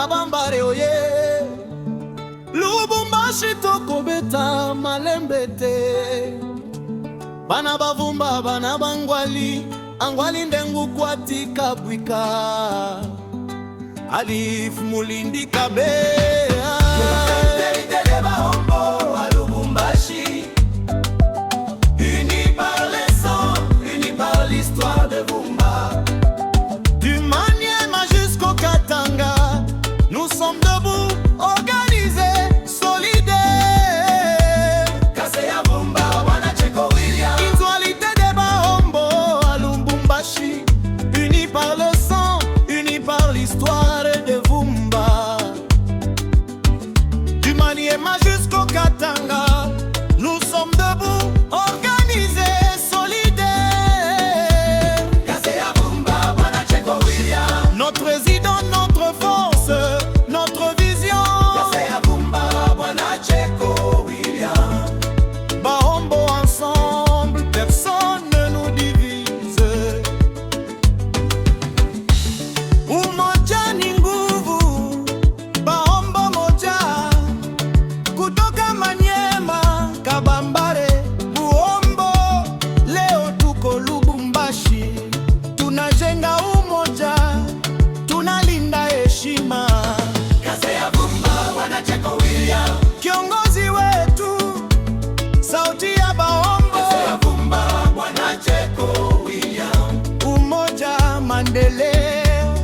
Kabambare oye, Lubumbashi tokobeta malembe te. Bana bavumba bana bangwali, angwali ndengu kwati kabwika, Alif Mulindi Kabea. Tele Bahombo à Lubumbashi, unis par les sangs, unis par l'histoire de Bumba. Du Maniema jusqu'au Katanga, nous sommes debout, organisés, solidaires. Kaseya Bumba, Wanacheko William. Inzualité de Bahombo à Lubumbashi, unis par le sang, unis par l'histoire de Bumba. Du Maniema jusqu'au Katanga, nous sommes debout, organisés, solidaires. Kaseya Bumba, Wanacheko William. Notre président, notre force, notre vision. Kaseya Bumba, Wanacheko William. Bahombo ensemble, personne ne nous divise. Umoja ni nguvu, Bahombo moja. Kutoka Maniema, Kabambare, Buhombo, leo tuko Lubumbashi. Tunajenga umoja, tunalinda heshima. Kaseya Bumba, Wanacheko William. Kiongozi wetu, sauti ya Bahombo. Kaseya Bumba, Wanacheko William. Umoja, maendeleo,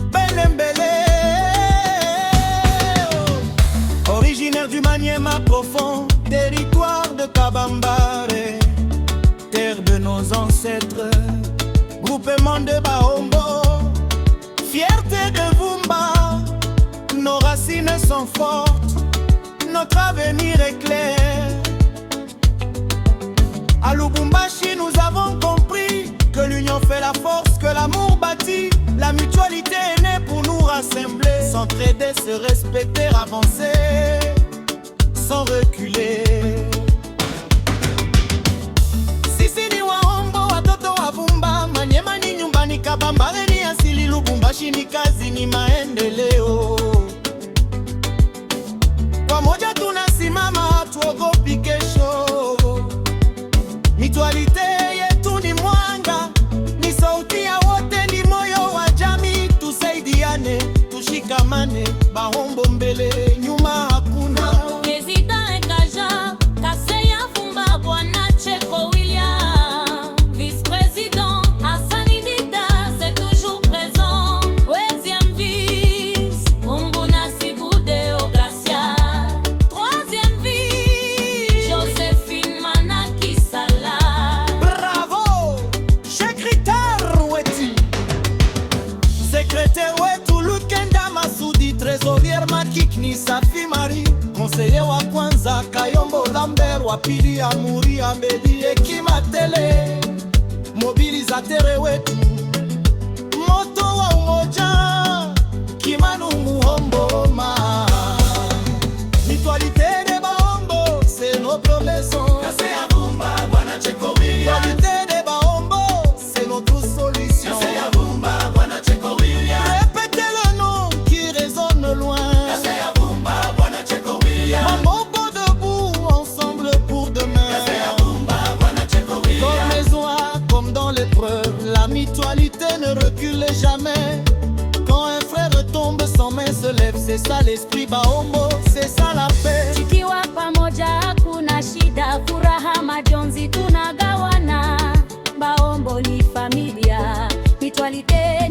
mbele. Originaire du Maniema profond, territoire de Kabambare, terre de nos ancêtres, groupement de Bahombo, fierté de Bumba. Nos racines sont fortes, notre avenir est clair. À Lubumbashi, nous avons compris que l'union fait la force, que l'amour bâtit. La mutualité est née pour nous rassembler, s'entraider, se respecter, avancer, sans reculer. Sisi ni Wahombo, watoto wa Bumba. Maniema ni nyumbani, Kabambare ni asili, Lubumbashi ni kazi, ni maendeleo. Pamoja tunasimama, hatuogopi kesho. Mutualite yetu ni mwanga, ni sauti ya wote, ni moyo wa jamii. Tusaidiane, tushikamane, Bahombo mbele, nyuma hakuna. Président engageant, Kaseya Bumba, Wanacheko William. Vice-président, Hassani Dida, c'est toujours présent. Deuxième vice, Umbuna Sibudeo Gracia. Troisième vice, Joséphine Manaki Sala. Bravo, secrétaire Wetu. Secrétaire Wetu Lukenda Masudi, trésorière Makikni Safi Marie, conseiller wa kwanza Kayombo Lambert, wa pili Amuri Abedi Hekima Tele, mobilisateur Wetu, moto wa umoja Kimanu Muhombo ma. Mutualité de Bahombo, c'est notre maison. Kaseya Bumba, Wanacheko William. Mutualité de Bahombo, c'est notre solution. Kaseya Bumba, Wanacheko William. Répétez le nom qui résonne loin. Kaseya Bumba, Wanacheko William. Bahombo debout, ensemble pour demain. Kaseya Bumba, Wanacheko William. Comme les oies, comme dans l'épreuve, la mutualité ne recule jamais. Quand un frère tombe, son main se lève, c'est ça l'esprit Bahombo, c'est ça la paix. Tukiwa pamoja hakuna shida, furaha majonzi tunagawana. Bahombo ni familia, mutualite